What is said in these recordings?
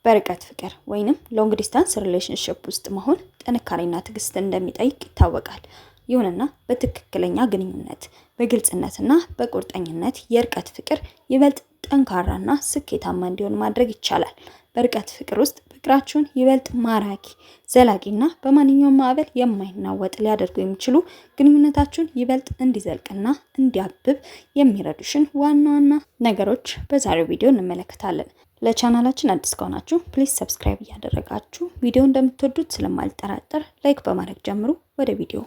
በርቀት ፍቅር ወይንም ሎንግ ዲስታንስ ሪሌሽንሺፕ ውስጥ መሆን ጥንካሬና ትዕግስት እንደሚጠይቅ ይታወቃል። ይሁንና በትክክለኛ ግንኙነት፣ በግልጽነትና በቁርጠኝነት የርቀት ፍቅር ይበልጥ ጠንካራና ስኬታማ እንዲሆን ማድረግ ይቻላል። በርቀት ፍቅር ውስጥ ፍቅራችሁን ይበልጥ ማራኪ፣ ዘላቂና በማንኛውም ማዕበል የማይናወጥ ሊያደርጉ የሚችሉ ግንኙነታችሁን ይበልጥ እንዲዘልቅና እንዲያብብ የሚረዱሽን ዋና ዋና ነገሮች በዛሬው ቪዲዮ እንመለከታለን። ለቻናላችን አዲስ ከሆናችሁ ፕሊዝ ሰብስክራይብ እያደረጋችሁ ቪዲዮ እንደምትወዱት ስለማልጠራጠር ላይክ በማድረግ ጀምሩ። ወደ ቪዲዮ።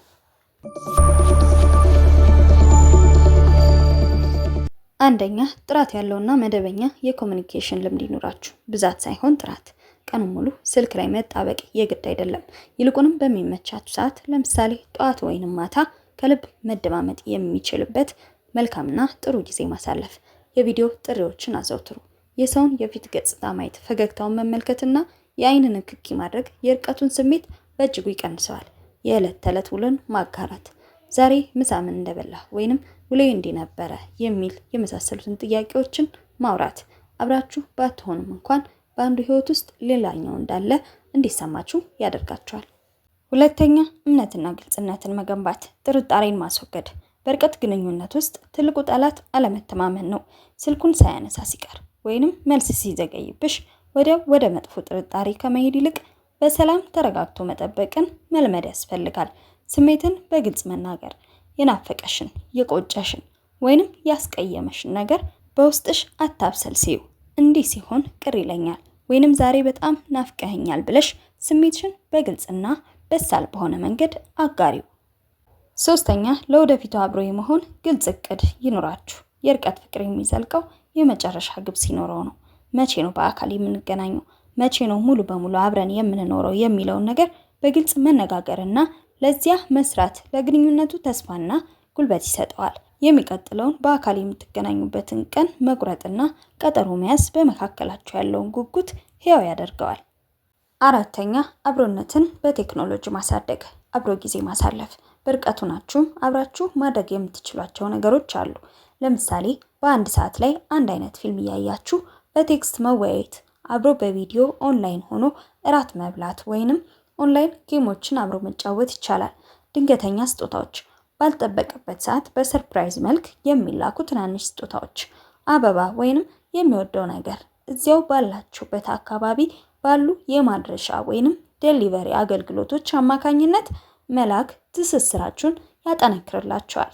አንደኛ፣ ጥራት ያለውና መደበኛ የኮሙኒኬሽን ልምድ ይኑራችሁ። ብዛት ሳይሆን ጥራት። ቀኑን ሙሉ ስልክ ላይ መጣበቅ የግድ አይደለም። ይልቁንም በሚመቻችሁ ሰዓት፣ ለምሳሌ ጠዋት ወይንም ማታ ከልብ መደማመጥ የሚችልበት መልካምና ጥሩ ጊዜ ማሳለፍ። የቪዲዮ ጥሪዎችን አዘውትሩ። የሰውን የፊት ገጽታ ማየት፣ ፈገግታውን መመልከትና የአይን ንክኪ ማድረግ የርቀቱን ስሜት በእጅጉ ይቀንሰዋል። የዕለት ተዕለት ውሎን ማጋራት፣ ዛሬ ምሳ ምን እንደበላ ወይንም ውሎዬ እንዲህ ነበረ የሚል የመሳሰሉትን ጥያቄዎችን ማውራት። አብራችሁ ባትሆኑም እንኳን በአንዱ ህይወት ውስጥ ሌላኛው እንዳለ እንዲሰማችሁ ያደርጋችኋል። ሁለተኛ፣ እምነትና ግልጽነትን መገንባት፣ ጥርጣሬን ማስወገድ። በርቀት ግንኙነት ውስጥ ትልቁ ጠላት አለመተማመን ነው። ስልኩን ሳያነሳ ሲቀር ወይንም መልስ ሲዘገይብሽ ወዲያው ወደ መጥፎ ጥርጣሬ ከመሄድ ይልቅ በሰላም ተረጋግቶ መጠበቅን መልመድ ያስፈልጋል። ስሜትን በግልጽ መናገር፣ የናፈቀሽን፣ የቆጨሽን ወይንም ያስቀየመሽን ነገር በውስጥሽ አታብሰልስዩ። እንዲህ ሲሆን ቅር ይለኛል ወይንም ዛሬ በጣም ናፍቀኸኛል ብለሽ ስሜትሽን በግልጽና በሳል በሆነ መንገድ አጋሪው። ሶስተኛ፣ ለወደፊቱ አብሮ የመሆን ግልጽ እቅድ ይኑራችሁ። የርቀት ፍቅር የሚዘልቀው የመጨረሻ ግብ ሲኖረው ነው። መቼ ነው በአካል የምንገናኘው? መቼ ነው ሙሉ በሙሉ አብረን የምንኖረው የሚለውን ነገር በግልጽ መነጋገርና ለዚያ መስራት ለግንኙነቱ ተስፋና ጉልበት ይሰጠዋል። የሚቀጥለውን በአካል የምትገናኙበትን ቀን መቁረጥና ቀጠሮ መያዝ በመካከላቸው ያለውን ጉጉት ሕያው ያደርገዋል። አራተኛ፣ አብሮነትን በቴክኖሎጂ ማሳደግ፣ አብሮ ጊዜ ማሳለፍ። በርቀቱ ናችሁም አብራችሁ ማድረግ የምትችሏቸው ነገሮች አሉ። ለምሳሌ በአንድ ሰዓት ላይ አንድ አይነት ፊልም እያያችሁ በቴክስት መወያየት፣ አብሮ በቪዲዮ ኦንላይን ሆኖ እራት መብላት ወይንም ኦንላይን ጌሞችን አብሮ መጫወት ይቻላል። ድንገተኛ ስጦታዎች፣ ባልጠበቀበት ሰዓት በሰርፕራይዝ መልክ የሚላኩ ትናንሽ ስጦታዎች፣ አበባ ወይንም የሚወደው ነገር እዚያው ባላችሁበት አካባቢ ባሉ የማድረሻ ወይንም ዴሊቨሪ አገልግሎቶች አማካኝነት መላክ ትስስራችሁን ያጠነክርላችኋል።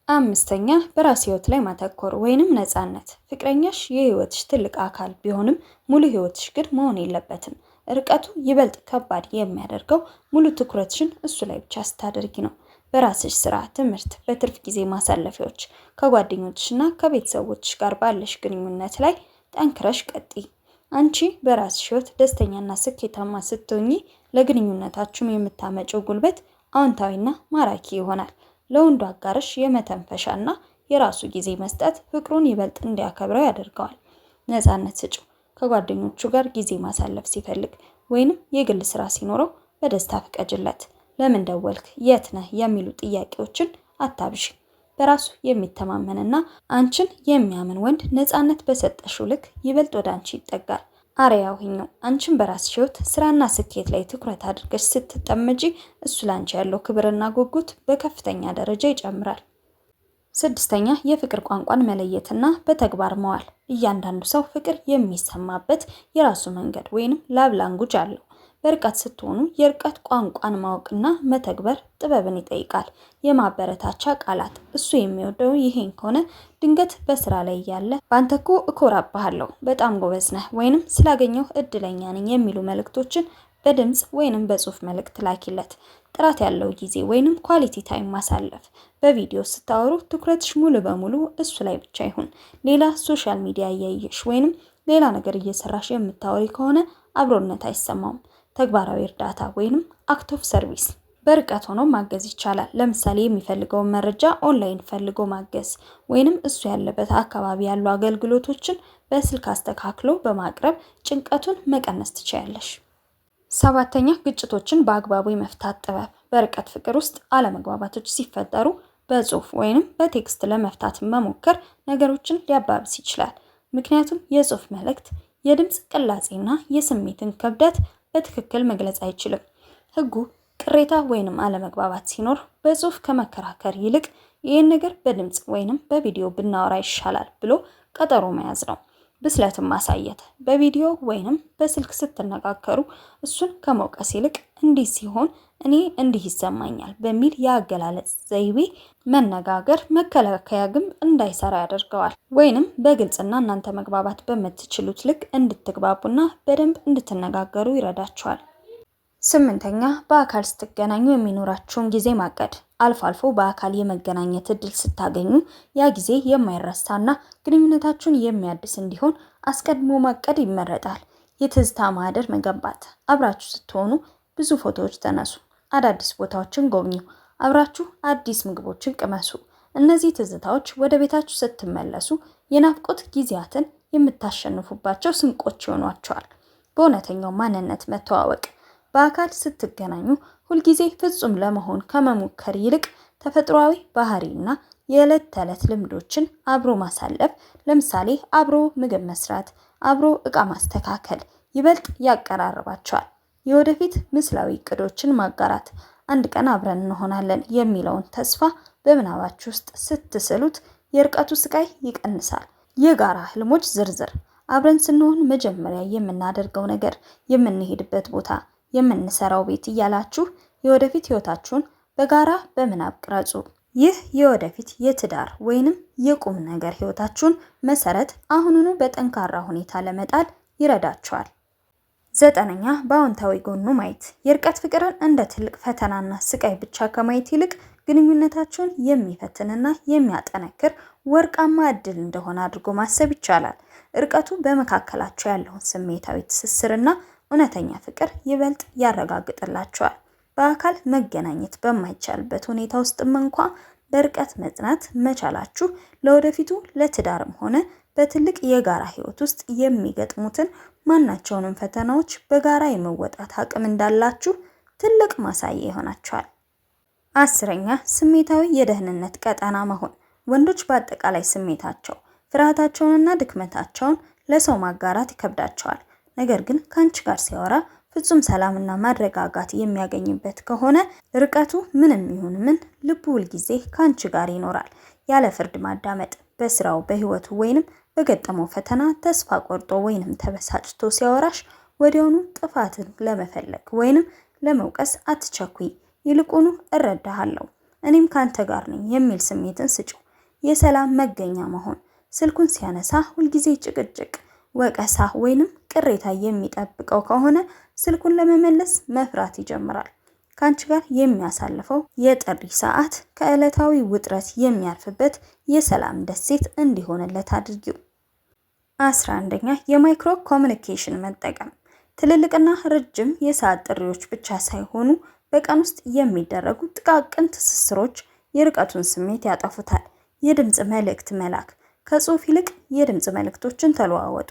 አምስተኛ፣ በራስ ህይወት ላይ ማተኮር ወይንም ነፃነት። ፍቅረኛሽ የህይወትሽ ትልቅ አካል ቢሆንም ሙሉ ህይወትሽ ግን መሆን የለበትም። ርቀቱ ይበልጥ ከባድ የሚያደርገው ሙሉ ትኩረትሽን እሱ ላይ ብቻ ስታደርጊ ነው። በራስሽ ስራ፣ ትምህርት፣ በትርፍ ጊዜ ማሳለፊያዎች፣ ከጓደኞችሽና ከቤተሰቦችሽ ጋር ባለሽ ግንኙነት ላይ ጠንክረሽ ቀጥይ። አንቺ በራስሽ ህይወት ደስተኛና ስኬታማ ስትሆኚ ለግንኙነታችሁም የምታመጪው ጉልበት አዎንታዊና ማራኪ ይሆናል። ለወንዱ አጋርሽ የመተንፈሻና የራሱ ጊዜ መስጠት ፍቅሩን ይበልጥ እንዲያከብረው ያደርገዋል። ነፃነት ስጪው። ከጓደኞቹ ጋር ጊዜ ማሳለፍ ሲፈልግ ወይንም የግል ስራ ሲኖረው በደስታ ፍቀጅለት። ለምን ደወልክ? የት ነህ? የሚሉ ጥያቄዎችን አታብሺ። በራሱ የሚተማመንና አንቺን የሚያምን ወንድ ነፃነት በሰጠሽው ልክ ይበልጥ ወደ አንቺ ይጠጋል። አርአያው ነው። አንቺን በራስሽ ህይወት ስራና ስኬት ላይ ትኩረት አድርገሽ ስትጠመጂ እሱ ላንቺ ያለው ክብርና ጉጉት በከፍተኛ ደረጃ ይጨምራል። ስድስተኛ፣ የፍቅር ቋንቋን መለየትና በተግባር መዋል። እያንዳንዱ ሰው ፍቅር የሚሰማበት የራሱ መንገድ ወይንም ላቭ ላንጉጅ አለው። በርቀት ስትሆኑ የርቀት ቋንቋን ማወቅና መተግበር ጥበብን ይጠይቃል። የማበረታቻ ቃላት፣ እሱ የሚወደው ይሄን ከሆነ ድንገት በስራ ላይ እያለ ባንተ እኮ እኮራብሃለሁ፣ በጣም ጎበዝ ነህ ወይንም ስላገኘው እድለኛ ነኝ የሚሉ መልእክቶችን በድምጽ ወይንም በጽሁፍ መልእክት ላኪለት። ጥራት ያለው ጊዜ ወይንም ኳሊቲ ታይም ማሳለፍ። በቪዲዮ ስታወሩ ትኩረትሽ ሙሉ በሙሉ እሱ ላይ ብቻ ይሁን። ሌላ ሶሻል ሚዲያ እያየሽ ወይንም ሌላ ነገር እየሰራሽ የምታወሪ ከሆነ አብሮነት አይሰማውም። ተግባራዊ እርዳታ ወይንም አክት ኦፍ ሰርቪስ። በርቀት ሆኖ ማገዝ ይቻላል። ለምሳሌ የሚፈልገውን መረጃ ኦንላይን ፈልጎ ማገዝ ወይንም እሱ ያለበት አካባቢ ያሉ አገልግሎቶችን በስልክ አስተካክሎ በማቅረብ ጭንቀቱን መቀነስ ትችያለሽ። ሰባተኛ፣ ግጭቶችን በአግባቡ የመፍታት ጥበብ። በርቀት ፍቅር ውስጥ አለመግባባቶች ሲፈጠሩ በጽሁፍ ወይንም በቴክስት ለመፍታት መሞከር ነገሮችን ሊያባብስ ይችላል። ምክንያቱም የጽሁፍ መልእክት የድምፅ ቅላጼና የስሜትን ክብደት በትክክል መግለጽ አይችልም። ህጉ ቅሬታ ወይንም አለመግባባት ሲኖር በጽሁፍ ከመከራከር ይልቅ ይህን ነገር በድምፅ ወይንም በቪዲዮ ብናወራ ይሻላል ብሎ ቀጠሮ መያዝ ነው። ብስለትን ማሳየት በቪዲዮ ወይንም በስልክ ስትነጋገሩ እሱን ከመውቀስ ይልቅ እንዲህ ሲሆን እኔ እንዲህ ይሰማኛል በሚል የአገላለጽ ዘይቤ መነጋገር መከላከያ ግንብ እንዳይሰራ ያደርገዋል። ወይንም በግልጽና እናንተ መግባባት በምትችሉት ልክ እንድትግባቡና በደንብ እንድትነጋገሩ ይረዳቸዋል። 8ኛ በአካል ስትገናኙ የሚኖራችሁን ጊዜ ማቀድ። አልፎ አልፎ በአካል የመገናኘት እድል ስታገኙ ያ ጊዜ የማይረሳና ግንኙነታችሁን የሚያድስ እንዲሆን አስቀድሞ ማቀድ ይመረጣል። የትዝታ ማህደር መገንባት። አብራችሁ ስትሆኑ ብዙ ፎቶዎች ተነሱ፣ አዳዲስ ቦታዎችን ጎብኙ፣ አብራችሁ አዲስ ምግቦችን ቅመሱ። እነዚህ ትዝታዎች ወደ ቤታችሁ ስትመለሱ የናፍቆት ጊዜያትን የምታሸንፉባቸው ስንቆች ይሆኗቸዋል። በእውነተኛው ማንነት መተዋወቅ። በአካል ስትገናኙ ሁልጊዜ ፍጹም ለመሆን ከመሞከር ይልቅ ተፈጥሯዊ ባህሪና የዕለት ተዕለት ልምዶችን አብሮ ማሳለፍ፣ ለምሳሌ አብሮ ምግብ መስራት፣ አብሮ ዕቃ ማስተካከል ይበልጥ ያቀራርባቸዋል። የወደፊት ምስላዊ እቅዶችን ማጋራት። አንድ ቀን አብረን እንሆናለን የሚለውን ተስፋ በምናባችሁ ውስጥ ስትስሉት የርቀቱ ስቃይ ይቀንሳል። የጋራ ህልሞች ዝርዝር። አብረን ስንሆን መጀመሪያ የምናደርገው ነገር፣ የምንሄድበት ቦታ፣ የምንሰራው ቤት እያላችሁ የወደፊት ህይወታችሁን በጋራ በምናብ ቅረጹ። ይህ የወደፊት የትዳር ወይንም የቁም ነገር ህይወታችሁን መሰረት አሁኑኑ በጠንካራ ሁኔታ ለመጣል ይረዳችኋል። 9ኛ በአዎንታዊ ጎኑ ማየት። የርቀት ፍቅርን እንደ ትልቅ ፈተናና ስቃይ ብቻ ከማየት ይልቅ ግንኙነታችሁን የሚፈትንና የሚያጠነክር ወርቃማ እድል እንደሆነ አድርጎ ማሰብ ይቻላል። ርቀቱ በመካከላችሁ ያለውን ስሜታዊ ትስስርና እውነተኛ ፍቅር ይበልጥ ያረጋግጥላችኋል። በአካል መገናኘት በማይቻልበት ሁኔታ ውስጥም እንኳ በርቀት መጽናት መቻላችሁ ለወደፊቱ ለትዳርም ሆነ በትልቅ የጋራ ህይወት ውስጥ የሚገጥሙትን ማናቸውንም ፈተናዎች በጋራ የመወጣት አቅም እንዳላችሁ ትልቅ ማሳያ ይሆናችኋል። 10ኛ ስሜታዊ የደህንነት ቀጠና መሆን። ወንዶች በአጠቃላይ ስሜታቸው፣ ፍርሃታቸውንና ድክመታቸውን ለሰው ማጋራት ይከብዳቸዋል። ነገር ግን ከአንቺ ጋር ሲያወራ ፍጹም ሰላምና ማረጋጋት የሚያገኝበት ከሆነ ርቀቱ ምንም ይሁን ምን ልቡ ሁልጊዜ ከአንቺ ጋር ይኖራል። ያለ ፍርድ ማዳመጥ። በስራው በህይወቱ ወይንም በገጠመው ፈተና ተስፋ ቆርጦ ወይንም ተበሳጭቶ ሲያወራሽ ወዲያውኑ ጥፋትን ለመፈለግ ወይንም ለመውቀስ አትቸኩይ። ይልቁኑ እረዳሃለሁ፣ እኔም ካንተ ጋር ነኝ የሚል ስሜትን ስጪው። የሰላም መገኛ መሆን። ስልኩን ሲያነሳ ሁልጊዜ ጭቅጭቅ፣ ወቀሳ ወይንም ቅሬታ የሚጠብቀው ከሆነ ስልኩን ለመመለስ መፍራት ይጀምራል። ካንቺ ጋር የሚያሳልፈው የጥሪ ሰዓት ከዕለታዊ ውጥረት የሚያርፍበት የሰላም ደሴት እንዲሆንለት አድርጊው። 11ኛ የማይክሮ ኮሙኒኬሽን መጠቀም። ትልልቅና ረጅም የሰዓት ጥሪዎች ብቻ ሳይሆኑ በቀን ውስጥ የሚደረጉ ጥቃቅን ትስስሮች የርቀቱን ስሜት ያጠፉታል። የድምጽ መልእክት መላክ። ከጽሁፍ ይልቅ የድምጽ መልእክቶችን ተለዋወጡ።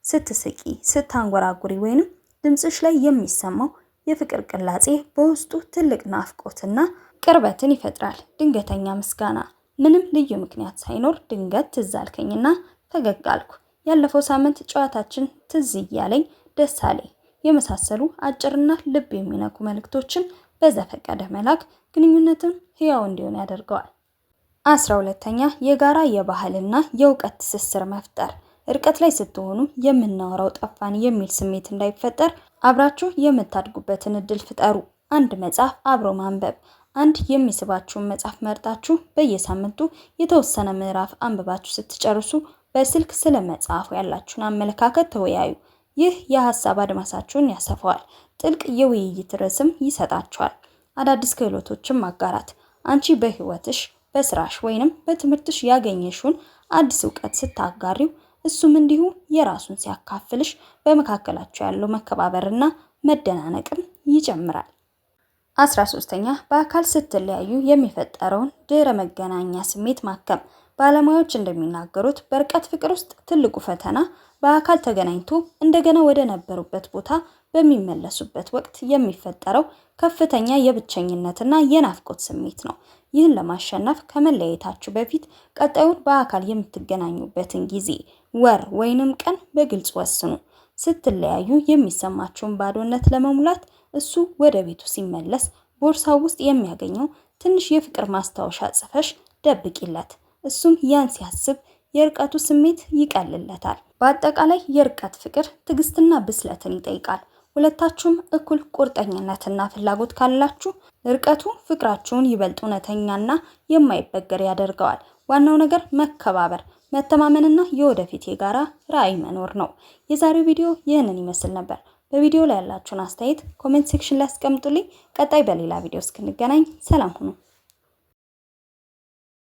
ስትስቂ፣ ስታንጎራጉሪ ወይንም ድምጽሽ ላይ የሚሰማው የፍቅር ቅላጼ በውስጡ ትልቅ ናፍቆትና ቅርበትን ይፈጥራል። ድንገተኛ ምስጋና። ምንም ልዩ ምክንያት ሳይኖር ድንገት ትዝ አልከኝና ፈገግ አልኩ፣ ያለፈው ሳምንት ጨዋታችን ትዝ እያለኝ ደስ አለኝ የመሳሰሉ አጭርና ልብ የሚነኩ መልእክቶችን በዘፈቀደ መላክ ግንኙነትን ህያው እንዲሆን ያደርገዋል። 12ኛ የጋራ የባህልና የእውቀት ትስስር መፍጠር። ርቀት ላይ ስትሆኑ የምናወራው ጠፋን የሚል ስሜት እንዳይፈጠር አብራችሁ የምታድጉበትን እድል ፍጠሩ። አንድ መጽሐፍ አብሮ ማንበብ። አንድ የሚስባችሁን መጽሐፍ መርጣችሁ በየሳምንቱ የተወሰነ ምዕራፍ አንብባችሁ ስትጨርሱ በስልክ ስለ መጽሐፉ ያላችሁን አመለካከት ተወያዩ። ይህ የሐሳብ አድማሳችሁን ያሰፋዋል፣ ጥልቅ የውይይት ርዕስም ይሰጣችኋል። አዳዲስ ክህሎቶችን ማጋራት። አንቺ በህይወትሽ፣ በስራሽ ወይንም በትምህርትሽ ያገኘሽውን አዲስ እውቀት ስታጋሪው እሱም እንዲሁ የራሱን ሲያካፍልሽ በመካከላችሁ ያለው መከባበርና መደናነቅም ይጨምራል። 13ኛ በአካል ስትለያዩ የሚፈጠረውን ድህረ መገናኛ ስሜት ማከም። ባለሙያዎች እንደሚናገሩት በርቀት ፍቅር ውስጥ ትልቁ ፈተና በአካል ተገናኝቶ እንደገና ወደ ነበሩበት ቦታ በሚመለሱበት ወቅት የሚፈጠረው ከፍተኛ የብቸኝነትና የናፍቆት ስሜት ነው። ይህን ለማሸነፍ ከመለያየታችሁ በፊት ቀጣዩን በአካል የምትገናኙበትን ጊዜ፣ ወር ወይንም ቀን በግልጽ ወስኑ። ስትለያዩ የሚሰማችውን ባዶነት ለመሙላት እሱ ወደ ቤቱ ሲመለስ ቦርሳው ውስጥ የሚያገኘው ትንሽ የፍቅር ማስታወሻ ጽፈሽ ደብቂለት። እሱም ያን ሲያስብ የርቀቱ ስሜት ይቀልለታል። በአጠቃላይ የርቀት ፍቅር ትዕግስትና ብስለትን ይጠይቃል። ሁለታችሁም እኩል ቁርጠኝነትና ፍላጎት ካላችሁ ርቀቱ ፍቅራችሁን ይበልጥ እውነተኛና የማይበገር ያደርገዋል። ዋናው ነገር መከባበር፣ መተማመንና የወደፊት የጋራ ራዕይ መኖር ነው። የዛሬው ቪዲዮ ይህንን ይመስል ነበር። በቪዲዮ ላይ ያላችሁን አስተያየት ኮሜንት ሴክሽን ላይ አስቀምጡልኝ። ቀጣይ በሌላ ቪዲዮ እስክንገናኝ ሰላም ሁኑ።